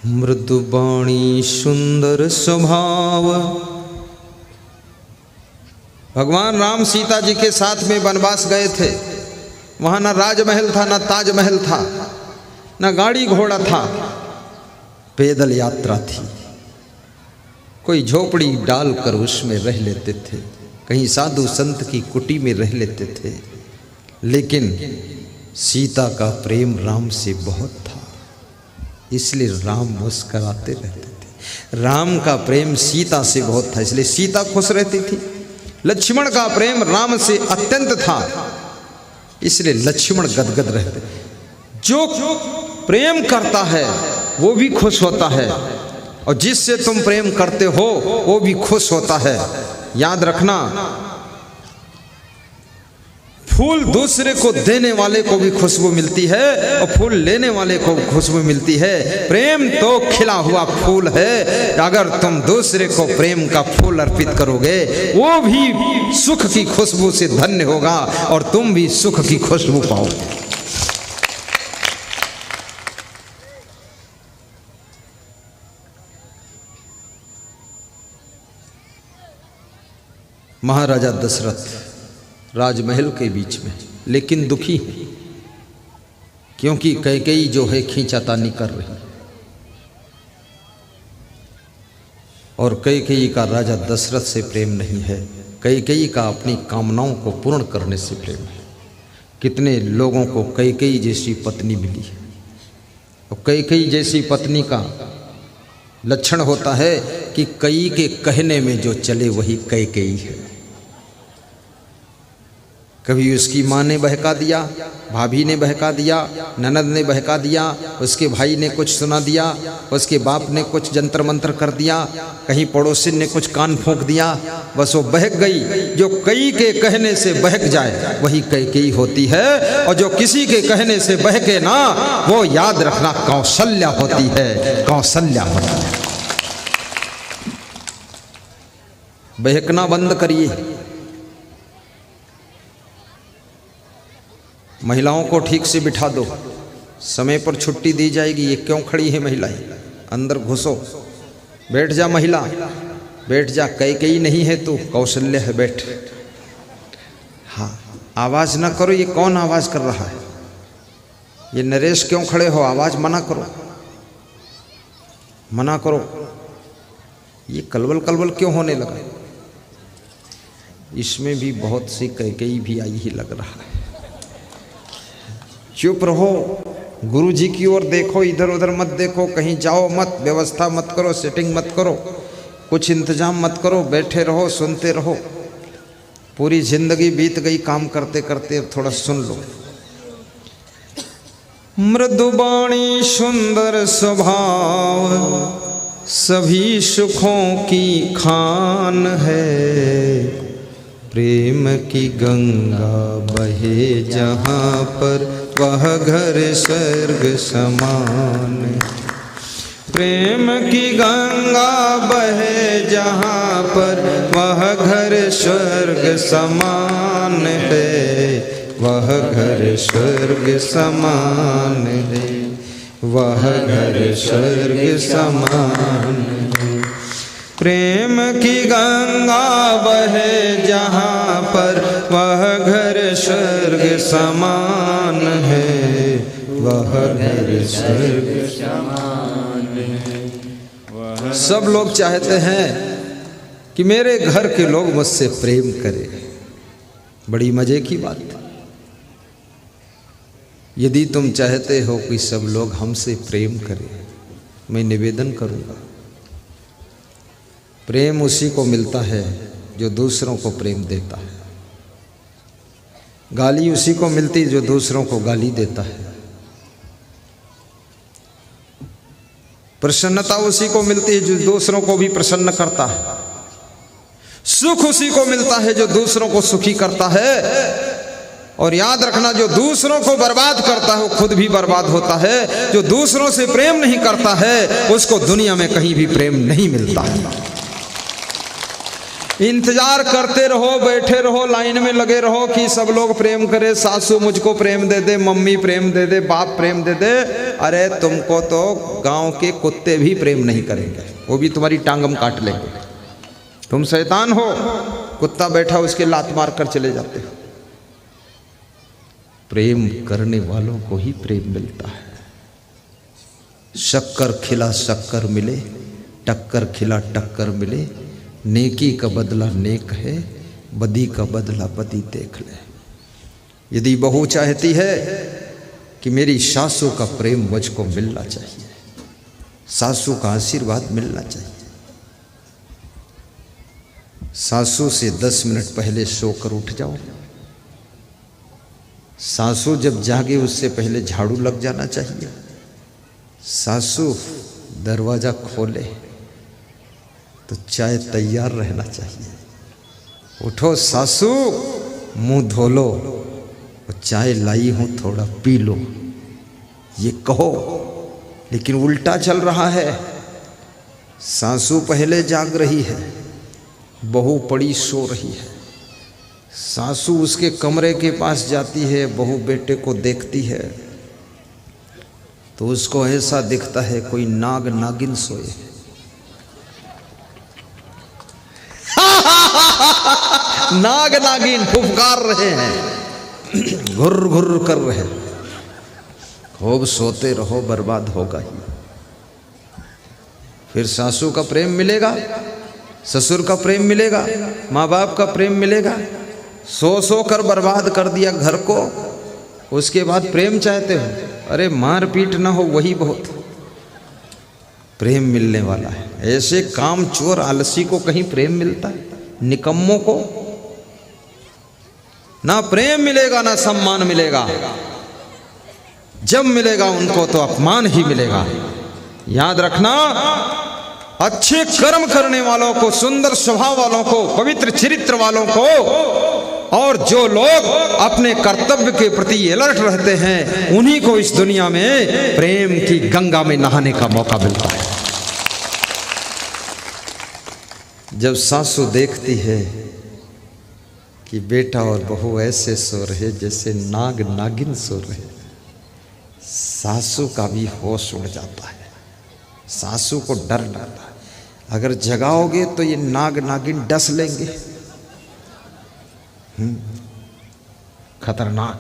मृदुबाणी सुंदर स्वभाव। भगवान राम सीता जी के साथ में वनवास गए थे। वहां ना राजमहल था, ना ताजमहल था, ना गाड़ी घोड़ा था, पैदल यात्रा थी। कोई झोपड़ी डालकर उसमें रह लेते थे, कहीं साधु संत की कुटी में रह लेते थे, लेकिन सीता का प्रेम राम से बहुत था, इसलिए राम मुस्कराते रहते थे। राम का प्रेम सीता से बहुत था, इसलिए सीता खुश रहती थी। लक्ष्मण का प्रेम राम से अत्यंत था, इसलिए लक्ष्मण गदगद रहते। जो प्रेम करता है वो भी खुश होता है, और जिससे तुम प्रेम करते हो वो भी खुश होता है। याद रखना, फूल दूसरे को देने वाले को भी खुशबू मिलती है और फूल लेने वाले को खुशबू मिलती है। प्रेम तो खिला हुआ फूल है, अगर तुम दूसरे को प्रेम का फूल अर्पित करोगे वो भी सुख की खुशबू से धन्य होगा और तुम भी सुख की खुशबू पाओगे। महाराजा दशरथ राजमहल के बीच में, लेकिन दुखी है, क्योंकि कैकेयी जो है खींचातानी कर रही, और कैकेयी का राजा दशरथ से प्रेम नहीं है। कैकेयी का अपनी कामनाओं को पूर्ण करने से प्रेम है। कितने लोगों को कैकेयी जैसी पत्नी मिली है, और कैकेयी जैसी पत्नी का लक्षण होता है कि कई के कहने में जो चले वही कैकेयी है। कभी उसकी माँ ने बहका दिया, भाभी ने बहका दिया, ननद ने बहका दिया, उसके भाई ने कुछ सुना दिया, उसके बाप ने कुछ जंतर मंत्र कर दिया, कहीं पड़ोसी ने कुछ कान फूंक दिया, बस वो बहक गई। जो कई के कहने से बहक जाए वही कैकेयी होती है, और जो किसी के कहने से बहके ना वो याद रखना कौशल्या होती है, कौशल्या होती है। बहकना बंद करिए। महिलाओं को ठीक से बिठा दो, समय पर छुट्टी दी जाएगी। ये क्यों खड़ी है महिलाएं? अंदर घुसो, बैठ जा महिला, बैठ जा। कैकेयी नहीं है तू, कौशल्या है, बैठ। हाँ, आवाज ना करो। ये कौन आवाज कर रहा है? ये नरेश क्यों खड़े हो? आवाज मना करो, मना करो। ये कलवल कलवल क्यों होने लगा? इसमें भी बहुत सी कैकेयी भी आई ही लग रहा है। चुप रहो, गुरु जी की ओर देखो, इधर उधर मत देखो, कहीं जाओ मत, व्यवस्था मत करो, सेटिंग मत करो, कुछ इंतजाम मत करो, बैठे रहो, सुनते रहो। पूरी जिंदगी बीत गई काम करते करते, अब थोड़ा सुन लो। मृदुबाणी सुंदर स्वभाव, सभी सुखों की खान है। प्रेम की गंगा बहे जहाँ पर वह घर स्वर्ग समान। प्रेम की गंगा बहे जहाँ पर वह घर स्वर्ग समान है, वह घर स्वर्ग समान है, वह घर स्वर्ग समान है। प्रेम की गंगा बहे जहाँ पर वह घर स्वर्ग समान है, वह घर स्वर्ग समान है। सब लोग चाहते हैं कि मेरे घर के लोग मुझसे प्रेम करें। बड़ी मजे की बात है। यदि तुम चाहते हो कि सब लोग हमसे प्रेम करें, मैं निवेदन करूंगा, प्रेम उसी को मिलता है जो दूसरों को प्रेम देता है। गाली उसी को मिलती जो दूसरों को गाली देता है। प्रसन्नता उसी को मिलती है जो दूसरों को भी प्रसन्न करता है। सुख उसी को मिलता है जो दूसरों को सुखी करता है। और याद रखना, जो दूसरों को बर्बाद करता है वो खुद भी बर्बाद होता है। जो दूसरों से प्रेम नहीं करता है उसको दुनिया में कहीं भी प्रेम नहीं मिलता है। इंतजार करते रहो, बैठे रहो, लाइन में लगे रहो कि सब लोग प्रेम करे, सासू मुझको प्रेम दे दे, मम्मी प्रेम दे दे, बाप प्रेम दे दे। अरे तुमको तो गांव के कुत्ते भी प्रेम नहीं करेंगे, वो भी तुम्हारी टांगम काट लेंगे। तुम शैतान हो, कुत्ता बैठा उसके लात मार कर चले जाते हो। प्रेम करने वालों को ही प्रेम मिलता है। शक्कर खिला शक्कर मिले, टक्कर खिला टक्कर मिले, नेकी का बदला नेक है, बदी का बदला बदी देख ले। यदि बहू चाहती है कि मेरी सासू का प्रेम मुझको मिलना चाहिए, सासू का आशीर्वाद मिलना चाहिए, सासू से 10 मिनट पहले सोकर उठ जाओ। सासू जब जागे उससे पहले झाड़ू लग जाना चाहिए। सासू दरवाजा खोले तो चाय तैयार रहना चाहिए। उठो सासू, मुंह धो लो, चाय लाई हूं थोड़ा पी लो, ये कहो। लेकिन उल्टा चल रहा है। सासू पहले जाग रही है, बहू पड़ी सो रही है। सासू उसके कमरे के पास जाती है, बहू बेटे को देखती है तो उसको ऐसा दिखता है कोई नाग नागिन सोए। नाग नागिन फुफकार रहे हैं, घुर घुर कर रहे हैं। खूब सोते रहो, बर्बाद होगा ही। फिर सासू का प्रेम मिलेगा, ससुर का प्रेम मिलेगा, माँ बाप का प्रेम मिलेगा। सो सो कर बर्बाद कर दिया घर को, उसके बाद प्रेम चाहते हो। अरे मार पीट ना हो वही बहुत प्रेम मिलने वाला है। ऐसे काम चोर आलसी को कहीं प्रेम मिलता है? निकम्मों को ना प्रेम मिलेगा ना सम्मान मिलेगा। जब मिलेगा उनको तो अपमान ही मिलेगा। याद रखना, अच्छे कर्म करने वालों को, सुंदर स्वभाव वालों को, पवित्र चरित्र वालों को, और जो लोग अपने कर्तव्य के प्रति अलर्ट रहते हैं, उन्हीं को इस दुनिया में प्रेम की गंगा में नहाने का मौका मिलता है। जब सासू देखती है कि बेटा और बहू ऐसे सो रहे जैसे नाग नागिन सो रहे, सासू का भी होश उड़ जाता है। सासू को डर लगता है, अगर जगाओगे तो ये नाग नागिन डस लेंगे। खतरनाक।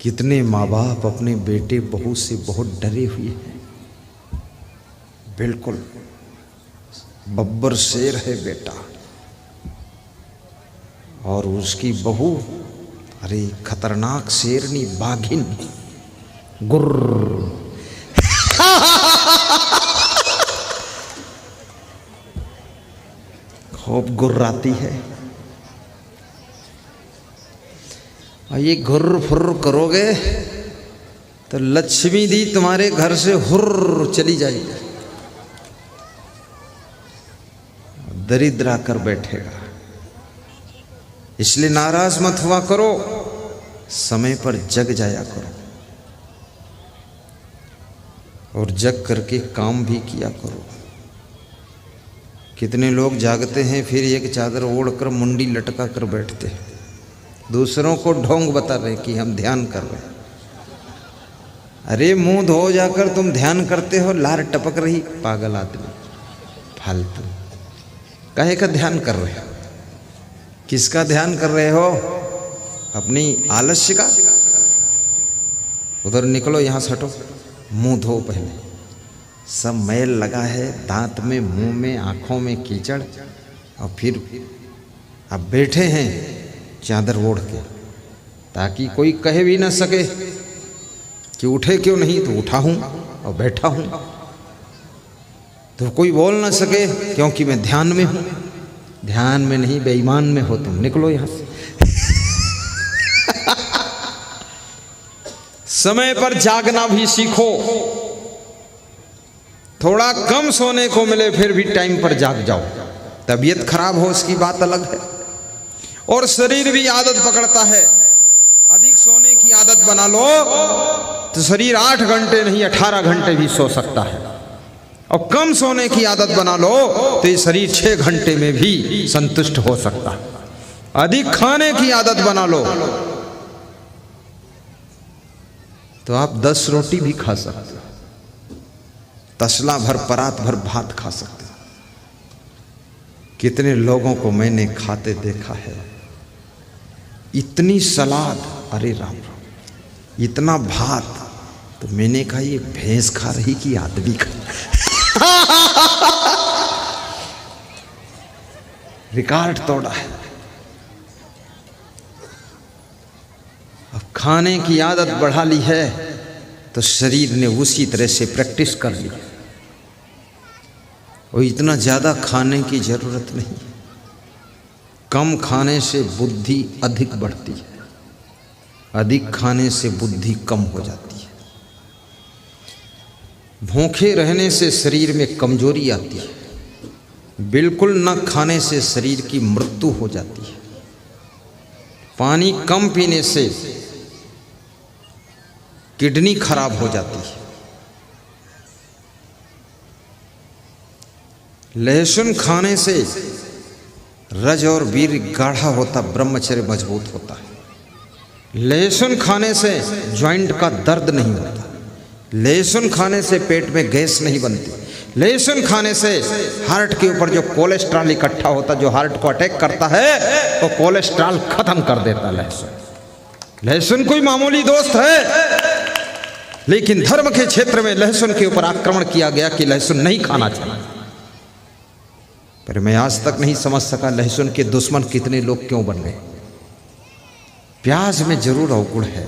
कितने माँ बाप अपने बेटे बहू से बहुत डरे हुए हैं। बिल्कुल बब्बर शेर है बेटा, और उसकी बहू अरे खतरनाक शेरनी बाघिन गुर्र। खूब गुर्राती है। और ये घुर्र फुर्र करोगे तो लक्ष्मी दी तुम्हारे घर से हुर्र चली जाएगी, दरिद्र आकर बैठेगा। इसलिए नाराज मत हुआ करो, समय पर जग जाया करो, और जग करके काम भी किया करो। कितने लोग जागते हैं फिर एक चादर ओढ़कर मुंडी लटका कर बैठते हैं, दूसरों को ढोंग बता रहे कि हम ध्यान कर रहे हैं। अरे मुंह धो जाकर तुम ध्यान करते हो, लार टपक रही, पागल आदमी, फालतू। काहे का ध्यान कर रहे हो? किसका ध्यान कर रहे हो? अपनी आलस्य का? उधर निकलो, यहाँ से हटो, मुंह धो पहले। सब मैल लगा है, दांत में, मुंह में, आंखों में कीचड़, और फिर अब बैठे हैं चादर ओढ़ के, ताकि कोई कहे भी ना सके कि उठे क्यों नहीं, तो उठा हूं और बैठा हूं, तो कोई बोल ना सके क्योंकि मैं ध्यान में हूं। ध्यान में नहीं, बेईमान में हो तुम, निकलो यहां से। समय पर जागना भी सीखो। थोड़ा कम सोने को मिले फिर भी टाइम पर जाग जाओ। तबीयत खराब हो उसकी बात अलग है, और शरीर भी आदत पकड़ता है। अधिक सोने की आदत बना लो तो शरीर 8 घंटे नहीं 18 घंटे भी सो सकता है, और कम सोने की आदत बना लो तो ये शरीर 6 घंटे में भी संतुष्ट हो सकता है। अधिक खाने की आदत बना लो तो आप 10 रोटी भी खा सकते हो, तसला भर परात भर भात खा सकते हो। कितने लोगों को मैंने खाते देखा है, इतनी सलाद, अरे राम राम, इतना भात, तो मैंने कहा ये भैंस खा रही कि आदमी खा रिकॉर्ड तोड़ा है। अब खाने की आदत बढ़ा ली है तो शरीर ने उसी तरह से प्रैक्टिस कर ली और इतना ज़्यादा खाने की जरूरत नहीं। कम खाने से बुद्धि अधिक बढ़ती है, अधिक खाने से बुद्धि कम हो जाती है। भूखे रहने से शरीर में कमजोरी आती है, बिल्कुल न खाने से शरीर की मृत्यु हो जाती है। पानी कम पीने से किडनी खराब हो जाती है। लहसुन खाने से रज और वीर गाढ़ा होता, ब्रह्मचर्य मजबूत होता है। लहसुन खाने से जॉइंट का दर्द नहीं होता। लहसुन खाने से पेट में गैस नहीं बनती। लहसुन खाने से हार्ट के ऊपर जो कोलेस्ट्रॉल इकट्ठा होता, जो हार्ट को अटैक करता है, वो कोलेस्ट्रॉल खत्म कर देता लहसुन। लहसुन कोई मामूली दोस्त है, लेकिन धर्म के क्षेत्र में लहसुन के ऊपर आक्रमण किया गया कि लहसुन नहीं खाना चाहिए। पर मैं आज तक नहीं समझ सका लहसुन के दुश्मन कितने लोग क्यों बन गए। प्याज में जरूर अवगुण है,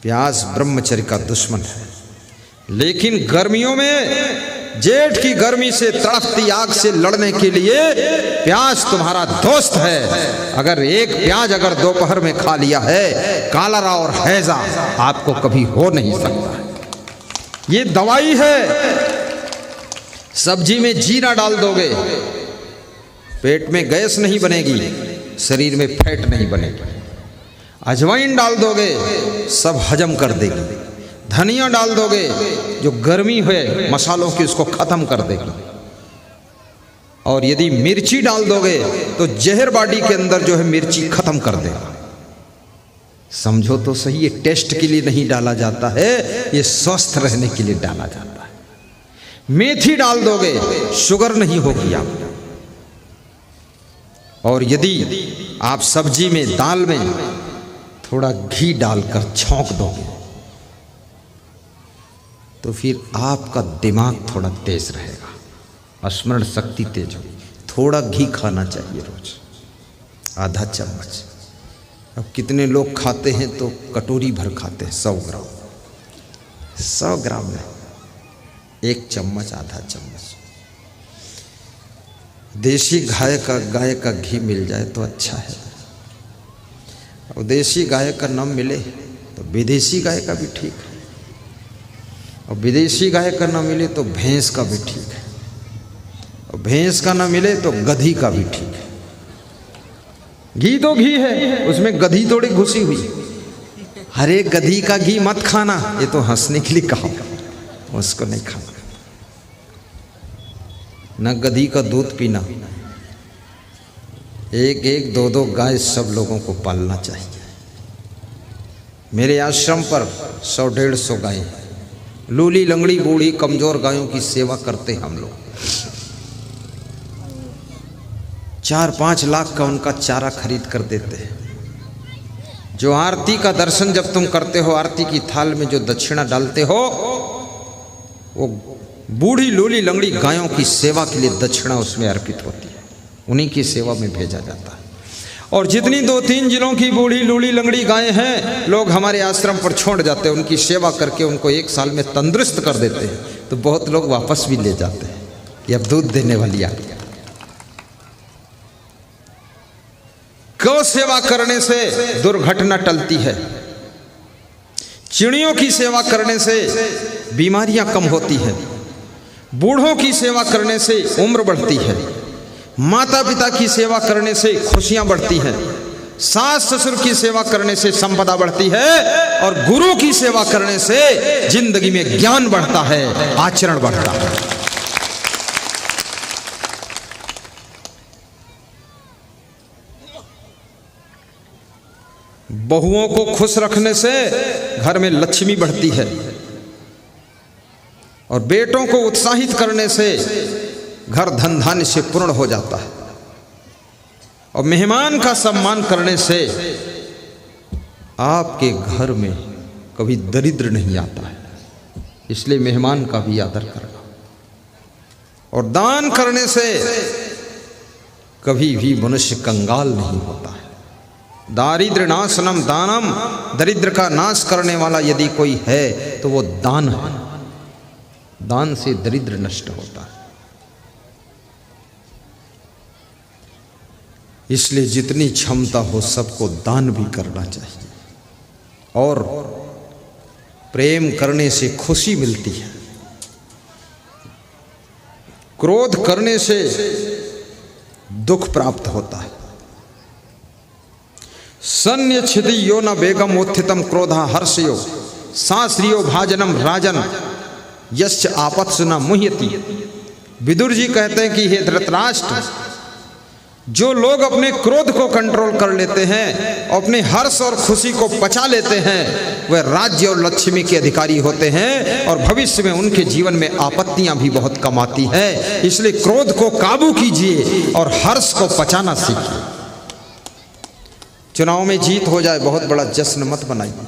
प्याज ब्रह्मचर्य का दुश्मन है, लेकिन गर्मियों में जेठ की गर्मी से तड़पती आग से लड़ने के लिए प्याज तुम्हारा दोस्त है। अगर एक प्याज अगर दोपहर में खा लिया है, कालरा और हैजा आपको कभी हो नहीं सकता। ये दवाई है। सब्जी में जीरा डाल दोगे, पेट में गैस नहीं बनेगी, शरीर में फैट नहीं बनेगी। अजवाइन डाल दोगे, सब हजम कर देगी। धनिया डाल दोगे, जो गर्मी है मसालों की उसको खत्म कर देगी। और यदि मिर्ची डाल दोगे तो जहर बॉडी के अंदर जो है मिर्ची खत्म कर देगा। समझो तो सही, ये टेस्ट के लिए नहीं डाला जाता है, ये स्वस्थ रहने के लिए डाला जाता है। मेथी डाल दोगे, शुगर नहीं होगी आप। और यदि आप सब्जी में, दाल में थोड़ा घी डालकर छौंक दोगे तो फिर आपका दिमाग थोड़ा तेज रहेगा, स्मरण शक्ति तेज होगी। थोड़ा घी खाना चाहिए रोज, आधा चम्मच। अब कितने लोग खाते हैं तो कटोरी भर खाते हैं, 100 ग्राम। 100 ग्राम में 1 चम्मच, आधा चम्मच। देसी गाय का घी मिल जाए तो अच्छा है, और देसी गाय का न मिले तो विदेशी गाय का भी ठीक है, और विदेशी गाय का न मिले तो भैंस का भी ठीक है, और भैंस का न मिले तो गधी का भी ठीक है। घी तो घी है, उसमें गधी थोड़ी घुसी हुई। अरे गधी का घी मत खाना, ये तो हंसने के लिए कहा, उसको नहीं खाना। न गधी का दूध पीना। 1-1, 2-2 गाय सब लोगों को पालना चाहिए। मेरे आश्रम पर 100-150 गाय, लूली लंगड़ी बूढ़ी कमजोर गायों की सेवा करते हम लोग। 4-5 लाख का उनका चारा खरीद कर देते हैं। जो आरती का दर्शन जब तुम करते हो, आरती की थाल में जो दक्षिणा डालते हो, वो बूढ़ी लूली लंगड़ी गायों की सेवा के लिए दक्षिणा उसमें अर्पित होती है, उन्हीं की सेवा में भेजा जाता है। और जितनी 2-3 जिलों की बूढ़ी लूली लंगड़ी गायें हैं, लोग हमारे आश्रम पर छोड़ जाते हैं, उनकी सेवा करके उनको 1 साल में तंदुरुस्त कर देते हैं। तो बहुत लोग वापस भी ले जाते हैं कि अब दूध देने वाली आ गई। गौ सेवा करने से दुर्घटना टलती है। चिड़ियों की सेवा करने से बीमारियां कम होती हैं। बूढ़ों की सेवा करने से उम्र बढ़ती है। माता पिता की सेवा करने से खुशियां बढ़ती हैं। सास ससुर की सेवा करने से संपदा बढ़ती है। और गुरु की सेवा करने से जिंदगी में ज्ञान बढ़ता है, आचरण बढ़ता है। बहुओं को खुश रखने से घर में लक्ष्मी बढ़ती है और बेटों को उत्साहित करने से घर धन धान्य से पूर्ण हो जाता है और मेहमान का सम्मान करने से आपके घर में कभी दरिद्र नहीं आता है। इसलिए मेहमान का भी आदर करना और दान करने से कभी भी मनुष्य कंगाल नहीं होता है। दारिद्र्य नाशनम दानम, दरिद्र का नाश करने वाला यदि कोई है तो वो दान है। दान से दरिद्र नष्ट होता है। इसलिए जितनी क्षमता हो सबको दान भी करना चाहिए और प्रेम करने से खुशी मिलती है। क्रोध करने से दुख प्राप्त होता है। सन्य छिदि यो न बेगम उत्थितम क्रोधा हर्षयो साश्रियो भाजनम राजन यश्च आपत्सु न मुह्यति। विदुर जी कहते हैं कि हे धृतराष्ट्र, जो लोग अपने क्रोध को कंट्रोल कर लेते हैं, अपने हर्ष और खुशी को पचा लेते हैं, वह राज्य और लक्ष्मी के अधिकारी होते हैं और भविष्य में उनके जीवन में आपत्तियां भी बहुत कम आती है। इसलिए क्रोध को काबू कीजिए और हर्ष को पचाना सीखिए। चुनाव में जीत हो जाए बहुत बड़ा जश्न मत बनाइए।